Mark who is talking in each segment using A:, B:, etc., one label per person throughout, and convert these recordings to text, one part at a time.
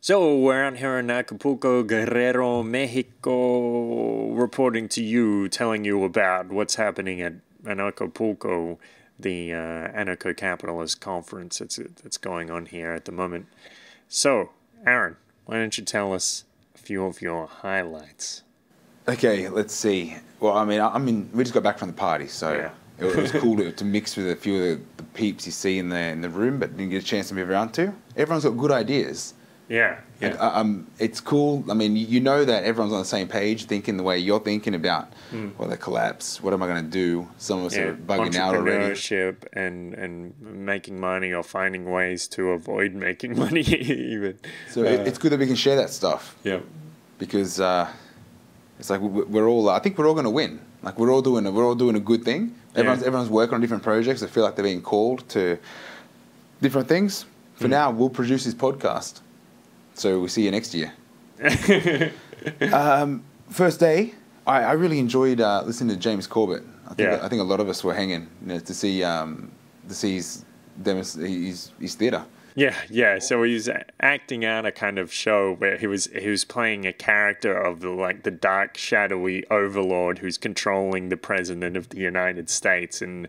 A: So we're out here in Acapulco, Guerrero, Mexico, reporting to you, telling you about what's happening at Anarchapulco, the anarcho-capitalist conference that's going on here at the moment. So, Aaron, why don't you tell us a few of your highlights?
B: Okay, let's see. Well, I mean, we just got back from the party, so
A: Yeah.
B: it was cool to mix with a few of the peeps you see in the room, but didn't get a chance to move around to. Everyone's got good ideas.
A: Yeah.
B: It's cool. I mean, you know that everyone's on the same page, thinking the way you're thinking about, well, the collapse. What am I going to do? Some of us are bugging out already.
A: Entrepreneurship and making money or finding ways to avoid making money even.
B: So it's good that we can share that stuff.
A: Yeah.
B: Because it's like we're all. I think we're all going to win. Like we're all doing a good thing. Everyone's working on different projects. They feel like they're being called to different things. For now, we'll produce this podcast. So we'll see you next year. First day, I really enjoyed listening to James Corbett. I think a lot of us were hanging to see his theatre.
A: Yeah. So he was acting out a kind of show where he was playing a character of the dark, shadowy overlord who's controlling the president of the United States and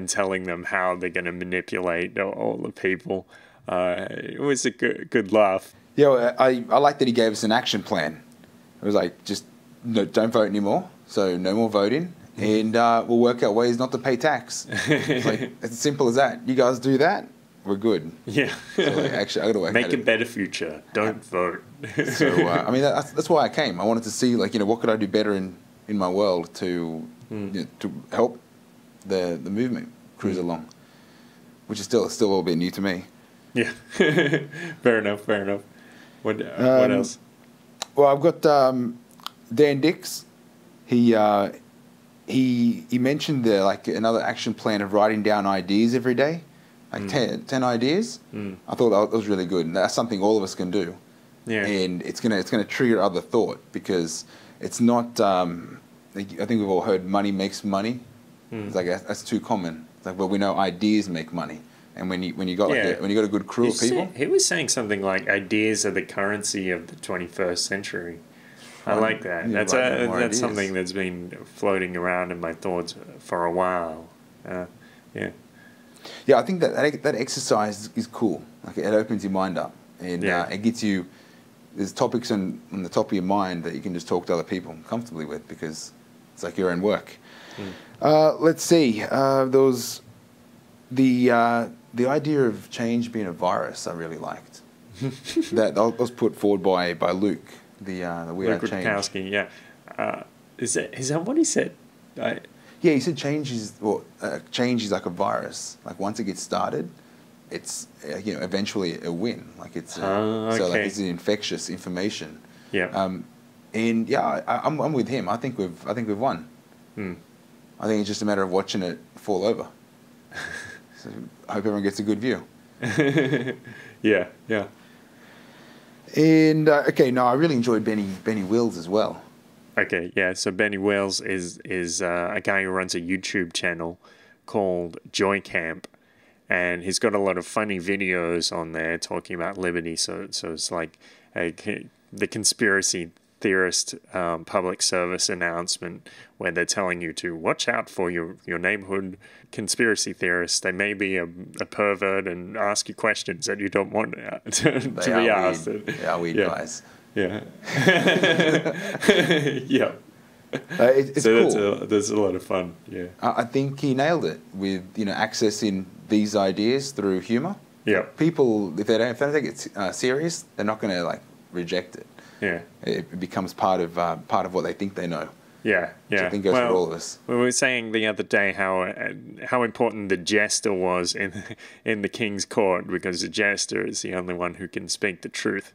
A: telling them how they're going to manipulate all the people. It was a good laugh.
B: Yeah, I like that he gave us an action plan. It was like, just don't vote anymore, so no more voting, and we'll work out ways not to pay tax. It's like, it's as simple as that. You guys do that, we're good.
A: Yeah.
B: So actually, I got to work
A: Make a better future. Don't vote.
B: So I mean, that's why I came. I wanted to see what could I do better in my world to to help the movement cruise along, which is still a little bit new to me.
A: Yeah. Fair enough. What else?
B: Well, I've got Dan Dix. He mentioned another action plan of writing down ideas every day, 10 ideas. I thought that was really good, and that's something all of us can do.
A: Yeah.
B: And it's gonna trigger other thought, because it's not. I think we've all heard money makes money. It's like that's too common. It's like, well, we know ideas make money. And when you got a good crew of people,
A: he was saying something like ideas are the currency of the 21st century. I like that. That's something that's been floating around in my thoughts for a while. Yeah,
B: I think that exercise is cool. Like, it opens your mind up, and it gets you. There's topics on the top of your mind that you can just talk to other people comfortably with, because it's like your own work. Let's see. The idea of change being a virus, I really liked. That was put forward by Luke, the Weird
A: Luke
B: Change.
A: Rudkowski, yeah. Is that what he said?
B: Yeah, he said change is like a virus. Like, once it gets started, it's eventually a win. Like, it's so like it's infectious information.
A: Yeah.
B: And yeah, I'm with him. I think we've won. I think it's just a matter of watching it fall over. So I hope everyone gets a good view.
A: Yeah.
B: And I really enjoyed Benny Wills as well.
A: Okay, yeah. So Benny Wills is a guy who runs a YouTube channel called Joy Camp, and he's got a lot of funny videos on there talking about liberty. So it's like the conspiracy theorist public service announcement where they're telling you to watch out for your neighborhood conspiracy theorists. They may be a pervert and ask you questions that you don't want to be asked.
B: They are weird guys.
A: Yeah. Yeah.
B: It's cool.
A: There's a lot of fun. Yeah.
B: I think he nailed it with accessing these ideas through humor.
A: Yeah.
B: People, if they don't take it serious, they're not going to reject it.
A: Yeah.
B: It becomes part of what they think they know.
A: Yeah.
B: Which I think goes for all of us.
A: We were saying the other day how important the jester was in the king's court, because the jester is the only one who can speak the truth.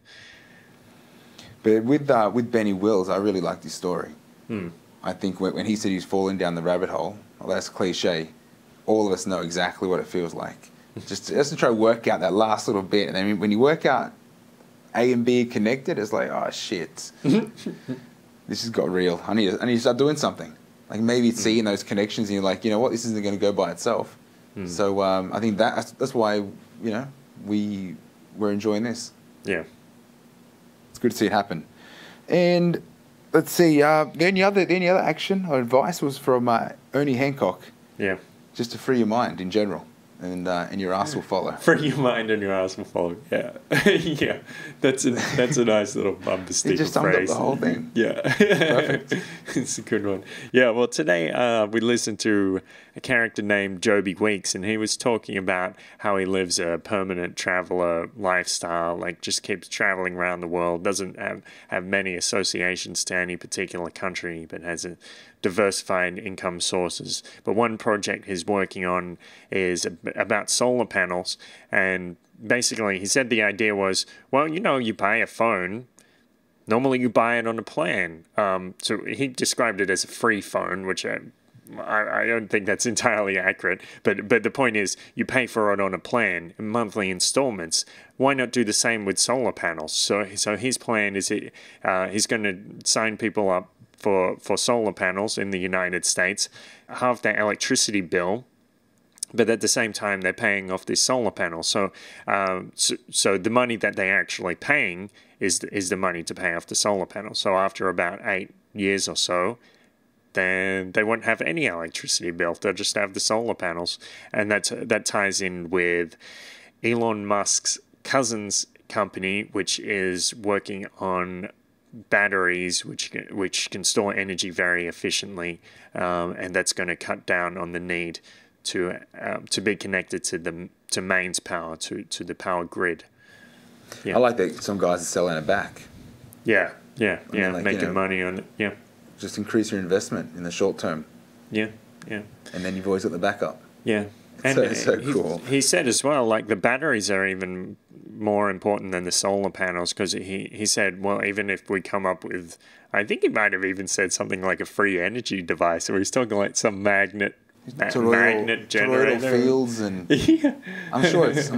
B: But with Benny Wills, I really liked his story. I think when he said he's falling down the rabbit hole, well, that's cliche. All of us know exactly what it feels like. just to try to work out that last little bit, and then when you work out A and B connected, it's like, oh shit, this has got real. I need to start doing something. Like, maybe it's seeing those connections, and you're like, you know what, this isn't going to go by itself. So I think that's why we're enjoying this.
A: Yeah.
B: good to see it happen. And let's see, the only other action or advice was from Ernie Hancock.
A: Yeah.
B: Just to free your mind in general, and your ass will follow.
A: Free your mind and your ass will follow. Yeah, yeah. That's a nice little bumper sticker phrase.
B: It just summed up the whole thing.
A: Yeah, perfect. It's a good one. Yeah. Well, today we listened to a character named Joby Weeks, and he was talking about how he lives a permanent traveler lifestyle, like just keeps traveling around the world, doesn't have many associations to any particular country, but has a diversified income sources. But one project he's working on is about solar panels, and basically he said the idea was, well, you buy a phone. Normally you buy it on a plan. So he described it as a free phone, which I don't think that's entirely accurate, but the point is you pay for it on a plan in monthly installments. Why not do the same with solar panels? So his plan is he's going to sign people up for solar panels in the United States, halve their electricity bill, but at the same time they're paying off this solar panel. So the money that they're actually paying is the money to pay off the solar panel. So after about 8 years or so, then they won't have any electricity bill. They'll just have the solar panels. And that ties in with Elon Musk's cousin's company, which is working on batteries which can store energy very efficiently, and that's going to cut down on the need to be connected to mains power, to the power grid. Yeah.
B: I like that some guys are selling it back.
A: Yeah, making money on it. Yeah.
B: Just increase your investment in the short term.
A: Yeah.
B: And then you've always got the backup.
A: Yeah.
B: And it's so cool.
A: He said as well, like the batteries are even more important than the solar panels, because he said, well, even if we come up with, I think he might have even said something like a free energy device, or he's talking like some magnet generator.
B: Fields and
A: yeah.
B: I'm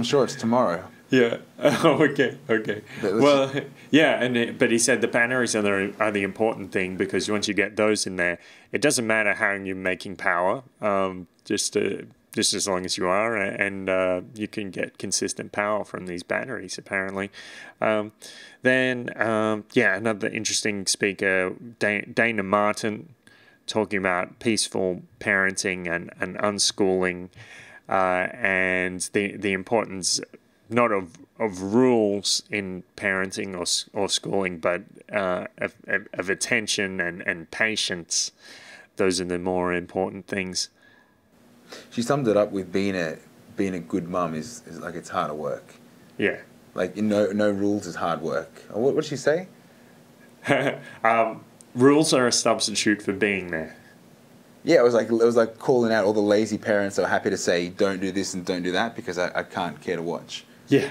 B: sure it's tomorrow.
A: Yeah. Oh, okay. Well, yeah, but he said the batteries are the important thing, because once you get those in there, it doesn't matter how you're making power, just as long as you are, and you can get consistent power from these batteries, apparently. Another interesting speaker, Dana Martin, talking about peaceful parenting and unschooling, and the importance not of rules in parenting or schooling, but of attention and patience. Those are the more important things.
B: She summed it up with being a good mum is like it's hard work.
A: Yeah.
B: Like no rules is hard work. What did she say?
A: Rules are a substitute for being there.
B: Yeah, it was like calling out all the lazy parents that are happy to say don't do this and don't do that because I can't care to watch.
A: Yeah.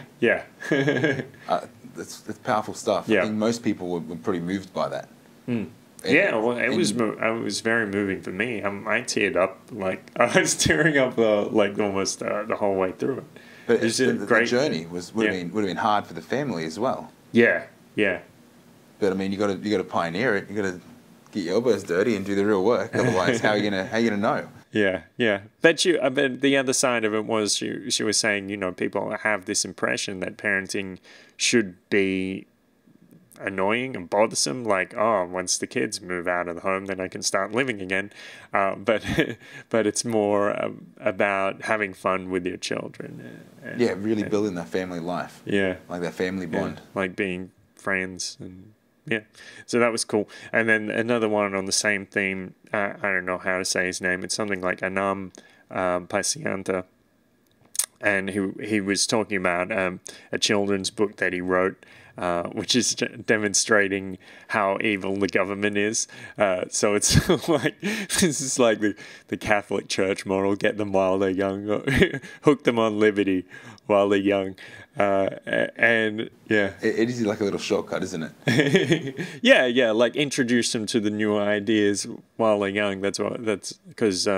B: That's powerful stuff.
A: Yeah.
B: I think most people were pretty moved by that.
A: Mm. Yeah, well, it was very moving for me. I teared up, like I was tearing up almost the whole way through it.
B: But the journey would have been hard for the family as well.
A: Yeah.
B: But I mean, you got to pioneer it. You got to get your elbows dirty and do the real work. Otherwise, how are you gonna know?
A: Yeah. But the other side of it was she was saying, people have this impression that parenting should be annoying and bothersome, like, once the kids move out of the home then I can start living again, but it's more about having fun with your children and really
B: building that family life, like that family bond,
A: like being friends. And so that was cool. And then another one on the same theme, I don't know how to say his name, it's something like Anam Pacianta, and he was talking about a children's book that he wrote, which is demonstrating how evil the government is. So it's like, this is like the Catholic Church model: get them while they're young, hook them on liberty while they're young. It is like a little shortcut, isn't it? Yeah, like introduce them to the new ideas while they're young. That's because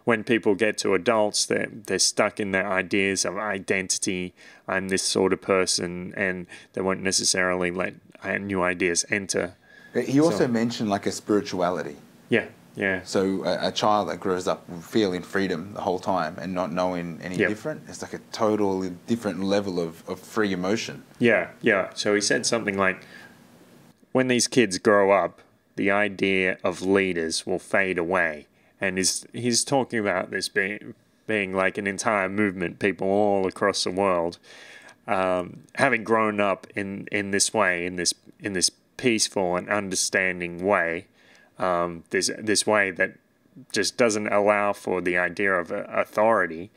A: when people get to adults, they're stuck in their ideas of identity. I'm this sort of person, and they won't necessarily let new ideas enter.
B: He also mentioned like a spirituality.
A: Yeah.
B: So a child that grows up feeling freedom the whole time and not knowing any different, it's like a totally different level of free emotion.
A: Yeah. So he said something like, when these kids grow up, the idea of leaders will fade away. And he's talking about this being like an entire movement, people all across the world, having grown up in this way, in this peaceful and understanding way, this way that just doesn't allow for the idea of authority.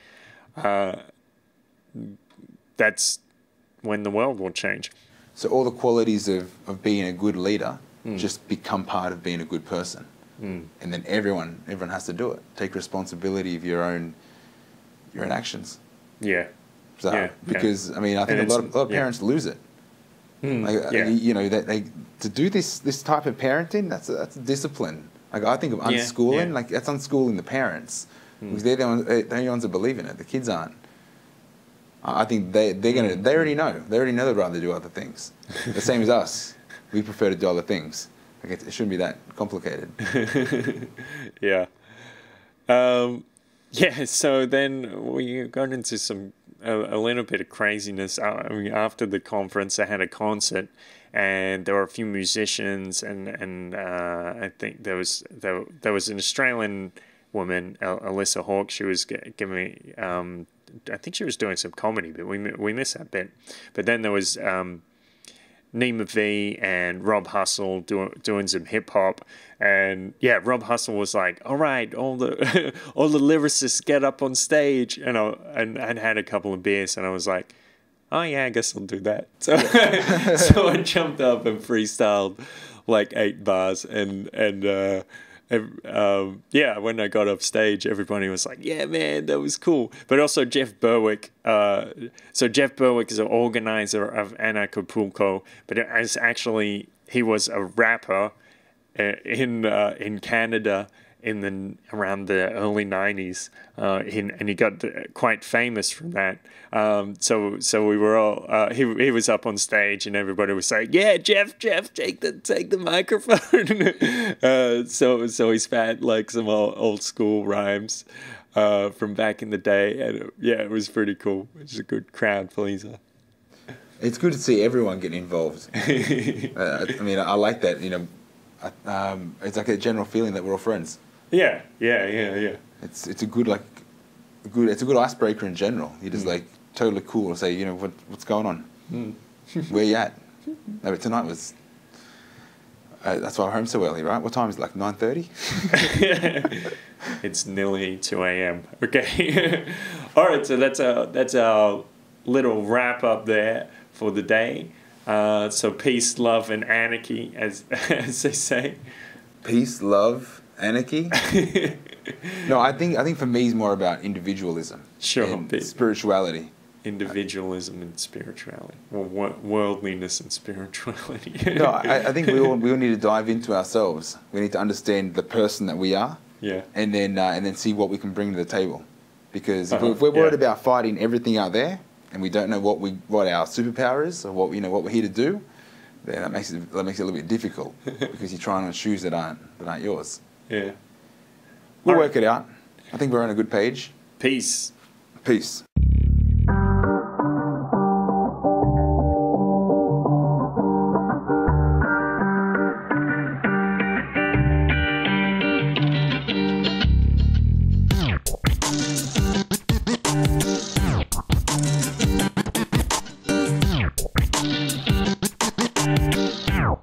A: That's when the world will change.
B: So all the qualities of being a good leader just become part of being a good person. And then everyone has to do it. Take responsibility of your own actions.
A: Yeah.
B: So,
A: yeah.
B: Because, I mean, I think a lot of parents lose it. Like, you know, they to do this type of parenting, that's a discipline. Like, I think of unschooling, like that's unschooling the parents. Because they're the ones that believe in it. The kids aren't. I think they already know. They already know they'd rather do other things. The same as us. We prefer to do other things. Like it shouldn't be that complicated.
A: Yeah. Yeah, so then we got into a little bit of craziness. I mean, after the conference, I had a concert, and there were a few musicians, and I think there was an Australian woman, Alyssa Hawke. She was giving me, I think she was doing some comedy, but we missed that bit. But then there was Nima V and Rob Hustle doing some hip hop, and yeah, Rob Hustle was like, "All right, all the lyricists get up on stage," and I'd had a couple of beers, and I was like, "Oh yeah, I guess I'll do that." So so I jumped up and freestyled like 8 bars, and yeah, when I got off stage, everybody was like, "Yeah, man, that was cool." But also Jeff Berwick. So Jeff Berwick is an organizer of Anarchapulco, but he was a rapper in Canada around the early 90s, and he got quite famous from that. So we were all he was up on stage, and everybody was saying, "Yeah, Jeff, take the microphone." So he spat like some old school rhymes from back in the day, and yeah, it was pretty cool. It was a good crowd pleaser.
B: It's good to see everyone getting involved. I mean, I like that. You know, it's like a general feeling that we're all friends.
A: Yeah.
B: It's a good icebreaker in general. You're just like totally cool to say, you know, what's going on? Where you at? No, but tonight was. That's why I'm home so early, right? What time is it? Like 9:30?
A: It's nearly 2 a.m. Okay. All right. So that's our little wrap up there for the day. So peace, love, and anarchy, as they say.
B: Peace, love, anarchy. No, I think for me it's more about individualism.
A: Sure.
B: And spirituality.
A: Individualism and spirituality. Well, worldliness and spirituality.
B: No, I think we all need to dive into ourselves. We need to understand the person that we are.
A: Yeah. And
B: then see what we can bring to the table. Because if we're worried about fighting everything out there, and we don't know what our superpower is, or what we're here to do, then that makes it a little bit difficult because you're trying on shoes that aren't yours.
A: Yeah.
B: We'll work it out. I think we're on a good page.
A: Peace.
B: Peace.
C: Ow.